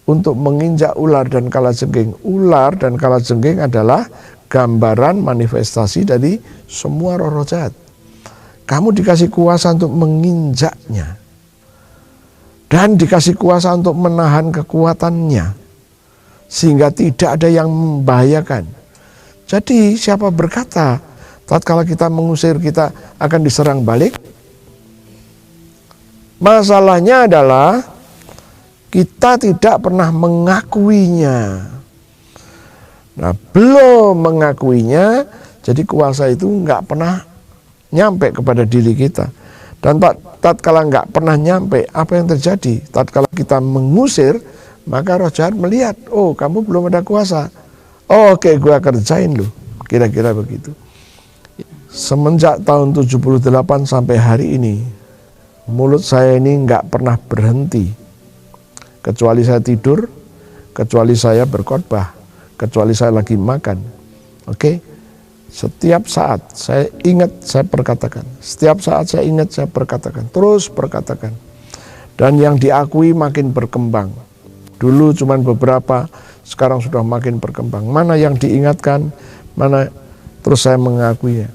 untuk menginjak ular dan kalajengking. Ular dan kalajengking adalah gambaran manifestasi dari semua roh-roh jahat. Kamu dikasih kuasa untuk menginjaknya. Dan dikasih kuasa untuk menahan kekuatannya. Sehingga tidak ada yang membahayakan. Jadi siapa berkata, tatkala kita mengusir kita akan diserang balik? Masalahnya adalah kita tidak pernah mengakuinya. Nah, belum mengakuinya, jadi kuasa itu nggak pernah nyampe kepada diri kita. Dan tatkala nggak pernah nyampe, apa yang terjadi? Tatkala kita mengusir, maka roh jahat melihat, oh kamu belum ada kuasa. Oh, oke, gue kerjain lu. Kira-kira begitu. semenjak tahun 78 sampai hari ini, mulut saya ini nggak pernah berhenti. Kecuali saya tidur, kecuali saya berkhotbah, kecuali saya lagi makan. Oke? Setiap saat saya ingat, saya perkatakan. Setiap saat saya ingat, saya perkatakan. Terus perkatakan. Dan yang diakui makin berkembang. Dulu cuma beberapa, sekarang sudah makin berkembang. Mana yang diingatkan, mana terus saya mengakuinya.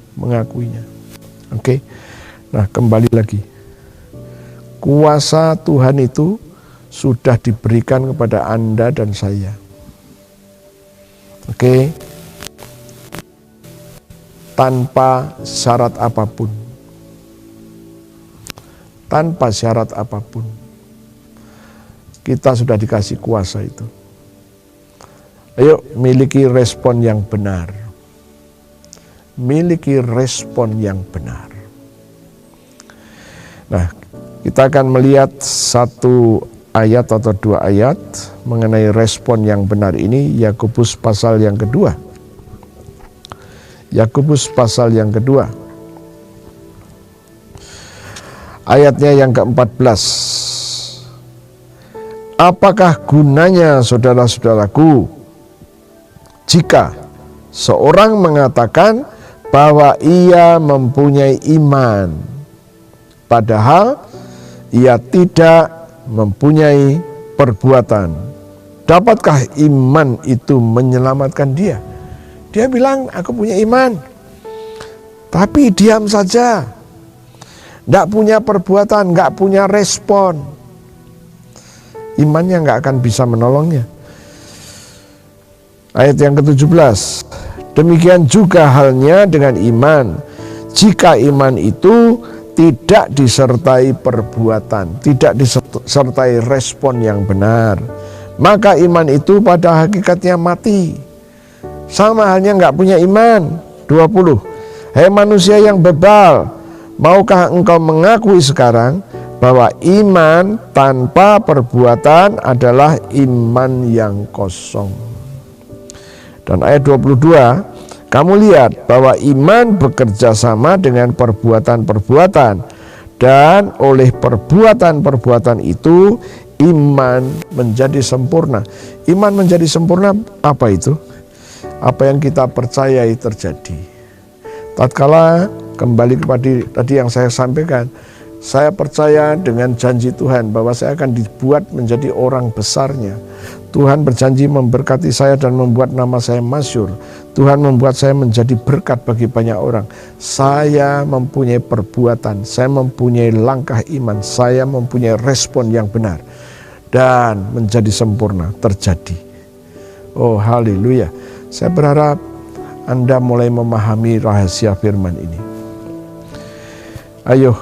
Oke. Nah, kembali lagi. Kuasa Tuhan itu sudah diberikan kepada Anda dan saya. Oke. Tanpa syarat apapun. Tanpa syarat apapun. Kita sudah dikasih kuasa itu. Ayo, miliki respon yang benar. Miliki respon yang benar. Nah, kita akan melihat satu ayat atau dua ayat mengenai respon yang benar ini, Yakobus pasal yang kedua. Yakobus pasal yang kedua. Ayatnya yang ke-14. Apakah gunanya saudara-saudaraku jika seorang mengatakan bahwa ia mempunyai iman, padahal ia tidak mempunyai perbuatan? Dapatkah iman itu menyelamatkan dia? Dia bilang, aku punya iman, tapi diam saja, tidak punya perbuatan, tidak punya respon. Imannya nggak akan bisa menolongnya. Ayat yang ke-17. Demikian juga halnya dengan iman. Jika iman itu tidak disertai perbuatan, tidak disertai respon yang benar, maka iman itu pada hakikatnya mati. Sama halnya nggak punya iman. 20. Hai manusia yang bebal, maukah engkau mengakui sekarang bahwa iman tanpa perbuatan adalah iman yang kosong. Dan ayat 22, kamu lihat bahwa iman bekerja sama dengan perbuatan-perbuatan, dan oleh perbuatan-perbuatan itu iman menjadi sempurna. Iman menjadi sempurna apa itu? Apa yang kita percayai terjadi. Tatkala kembali kepada tadi yang saya sampaikan, saya percaya dengan janji Tuhan bahwa saya akan dibuat menjadi orang besarnya. Tuhan berjanji memberkati saya dan membuat nama saya masyhur. Tuhan membuat saya menjadi berkat bagi banyak orang. Saya mempunyai perbuatan, saya mempunyai langkah iman, saya mempunyai respon yang benar. Dan menjadi sempurna, terjadi. Oh haleluya. Saya berharap Anda mulai memahami rahasia firman ini. Ayo,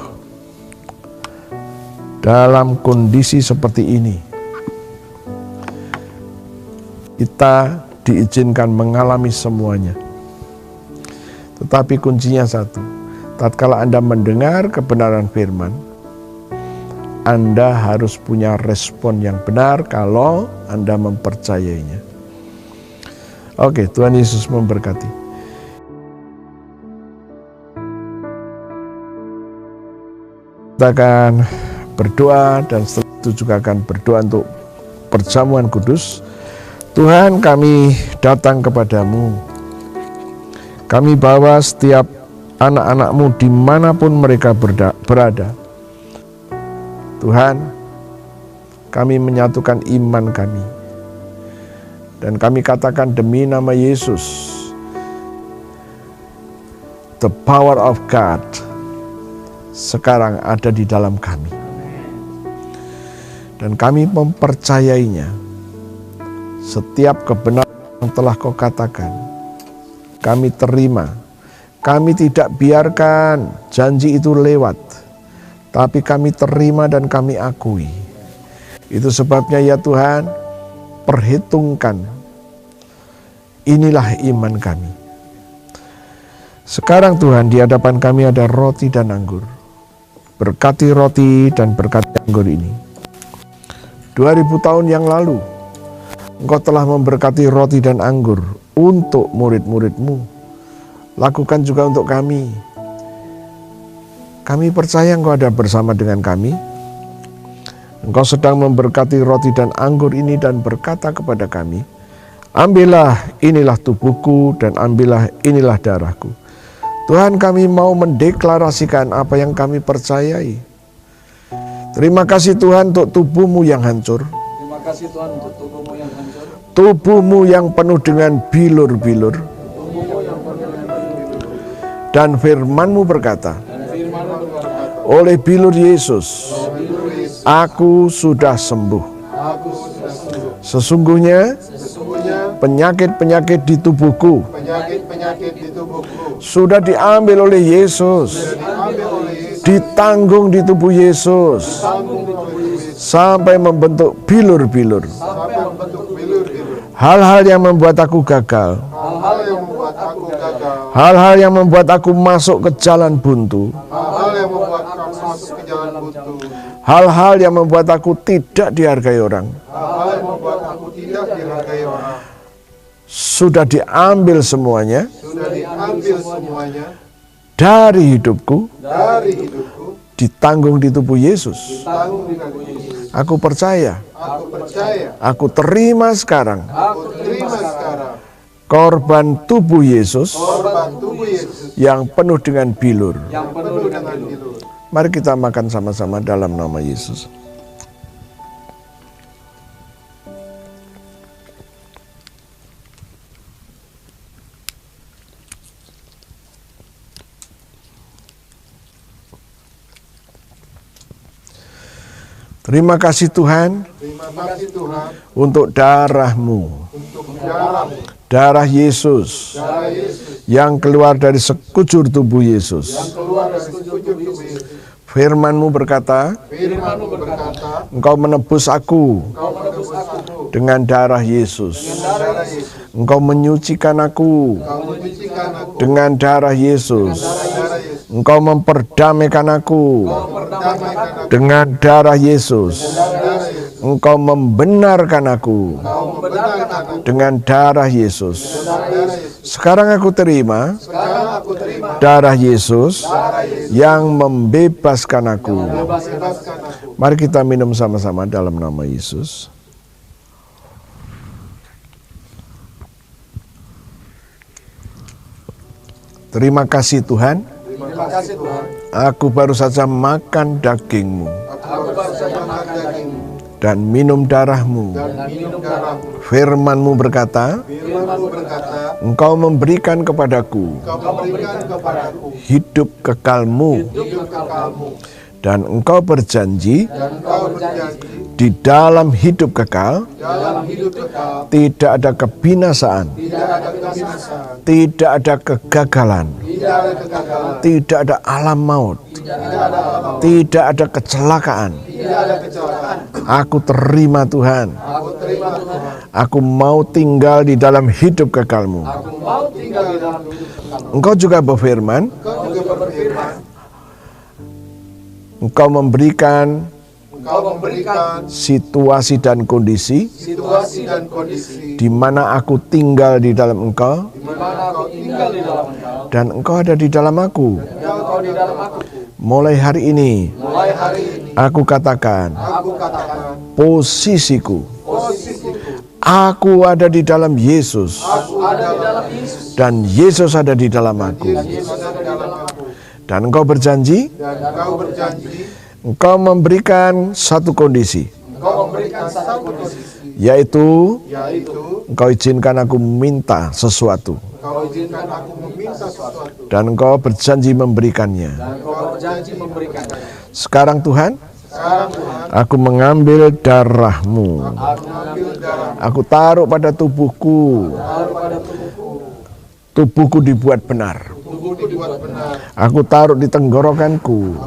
dalam kondisi seperti ini, kita diizinkan mengalami semuanya. Tetapi kuncinya satu, tatkala Anda mendengar kebenaran firman, Anda harus punya respon yang benar kalau Anda mempercayainya. Oke, Tuhan Yesus memberkati. Kita akan berdoa dan setelah itu juga akan berdoa untuk perjamuan kudus. Tuhan, kami datang kepadamu. Kami bawa setiap anak-anak-mu dimanapun mereka berada. Tuhan, kami menyatukan iman kami. Dan kami katakan demi nama Yesus, the power of God sekarang ada di dalam kami. Dan kami mempercayainya. Setiap kebenaran yang telah kau katakan, kami terima. Kami tidak biarkan janji itu lewat, tapi kami terima dan kami akui. Itu sebabnya ya Tuhan, perhitungkan. Inilah iman kami. Sekarang Tuhan, di hadapan kami ada roti dan anggur. Berkati roti dan berkati anggur ini. 2000 tahun yang lalu, Engkau telah memberkati roti dan anggur untuk murid-murid-Mu. Lakukan juga untuk kami. Kami percaya Engkau ada bersama dengan kami. Engkau sedang memberkati roti dan anggur ini dan berkata kepada kami, ambillah inilah tubuhku dan ambillah inilah darahku. Tuhan, kami mau mendeklarasikan apa yang kami percayai. Terima kasih Tuhan untuk tubuhmu yang hancur. Terima kasih Tuhan untuk tubuhmu yang hancur. Tubuhmu yang penuh dengan bilur-bilur. Dan firman-Mu berkata, oleh bilur Yesus, aku sudah sembuh. Sesungguhnya penyakit-penyakit di tubuhku sudah diambil oleh Yesus, ditanggung di tubuh Yesus, sampai membentuk bilur-bilur. Hal-hal yang membuat aku gagal, hal-hal yang membuat aku masuk ke jalan buntu, hal-hal yang membuat aku tidak dihargai orang, sudah diambil semuanya dari hidupku, ditanggung di tubuh Yesus. Aku percaya, aku terima sekarang korban tubuh Yesus yang penuh dengan bilur. Mari kita makan sama-sama dalam nama Yesus. Terima kasih Tuhan untuk darah-Mu, darah Yesus yang keluar dari sekujur tubuh Yesus. Firman-Mu berkata, Engkau menebus aku dengan darah Yesus. Engkau menyucikan aku dengan darah Yesus. Engkau memperdamaikan aku dengan darah Yesus. Engkau membenarkan aku dengan darah Yesus. Sekarang aku terima darah Yesus yang membebaskan aku. Mari kita minum sama-sama dalam nama Yesus. Terima kasih Tuhan. Aku baru saja makan daging-Mu dan minum darah-Mu. Firman-Mu berkata, Engkau memberikan kepadaku hidup kekal-Mu, dan Engkau berjanji di dalam hidup kekal tidak ada kebinasaan, tidak ada kegagalan, tidak ada alam maut, tidak ada kecelakaan. Aku terima Tuhan. Aku mau tinggal di dalam hidup kekal-Mu. Engkau juga berfirman, Engkau memberikan situasi dan kondisi di mana aku tinggal di dalam Engkau, dan Engkau ada di dalam aku. Mulai hari ini, aku katakan, posisiku, aku ada di dalam Yesus, dan Yesus ada di dalam aku. Dan Engkau berjanji, Engkau memberikan satu kondisi, yaitu Engkau izinkan aku minta sesuatu, dan Engkau berjanji memberikannya. Sekarang Tuhan, aku mengambil darah-Mu, aku taruh pada tubuhku. Tubuhku dibuat benar. Aku taruh di tenggorokanku.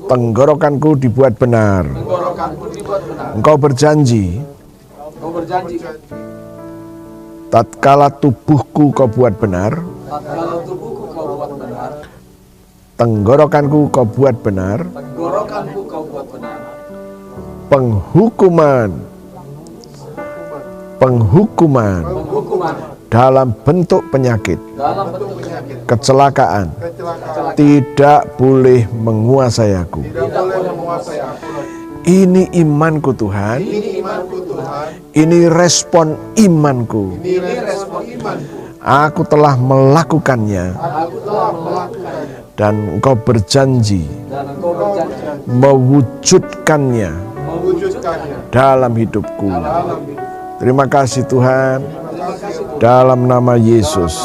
Tenggorokanku dibuat benar. Engkau berjanji, tatkala tubuhku Kau buat benar, tenggorokanku Kau buat benar, penghukuman dalam bentuk penyakit, dalam bentuk penyakit, kecelakaan, kecelakaan, tidak boleh menguasai aku. tidak boleh menguasai aku lagi. Ini imanku Tuhan, Ini imanku Tuhan, ini respon imanku. ini respon imanku. Aku telah melakukannya Aku telah melakukannya dan Engkau berjanji dan Engkau berjanji mewujudkannya mewujudkannya dalam hidupku. dalam hidup. Terima kasih Tuhan, Terima kasih Tuhan. dalam nama Yesus.